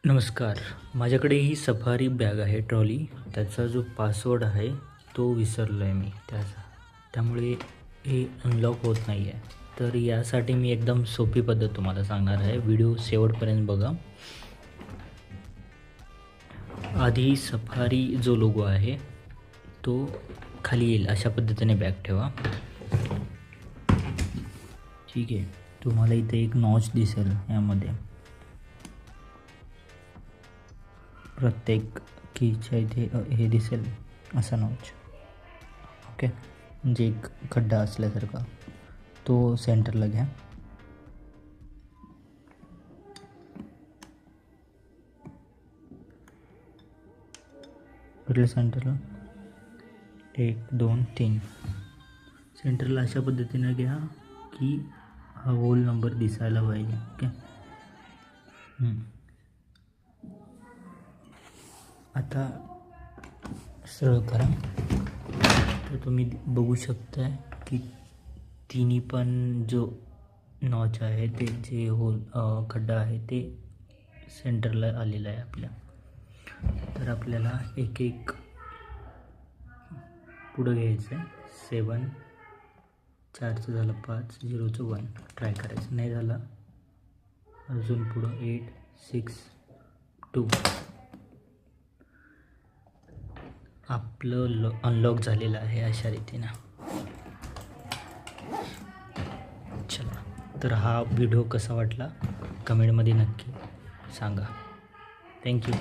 नमस्कार. माझ्याकडे ही safari bag आहे ट्रॉली. त्याचा जो पासवर्ड आहे तो विसरलो आहे मी त्याचा. त्यामुळे हे अनलॉक होत नाही आहे. तर यासाठी मी एकदम सोपी पद्धत तुम्हाला सांगणार आहे. व्हिडिओ शेवटपर्यंत बघा. आधी सफारी जो लोगो आहे तो खाली येईल अशा पद्धतीने बॅग ठेवा. ठीक आहे. तुम्हाला इथे एक नॉच दिसेल. यामध्ये प्रत्येक कीच्या इथे हे दिसेल असा नॉच. ओके, म्हणजे एक खड्डा असल्यासारखा. तो सेंटरला घ्या. कुठल्या सेंटरला? 1 2 3 सेंटरला अशा पद्धतीनं घ्या की हा होल नंबर दिसायला पाहिजे. ओके. आता सरळ करा. तर तुम्ही बघू शकता की तिन्ही पण जो नॉच आहे ते जे होल खड्डा आहे ते सेंटरला आलेला आहे आपल्या. तर आपल्याला एक एक पुढं घ्यायचं आहे. 7 4चं झालं 5 0चं 1 ट्राय करायचं. नाही झालं अजून पुढं 8 6 2. आपलं अनलॉक झालेलं आहे अशा रीतीनं. चला, तर हा व्हिडिओ कसा वाटला कमेंटमध्ये नक्की सांगा. थँक्यू.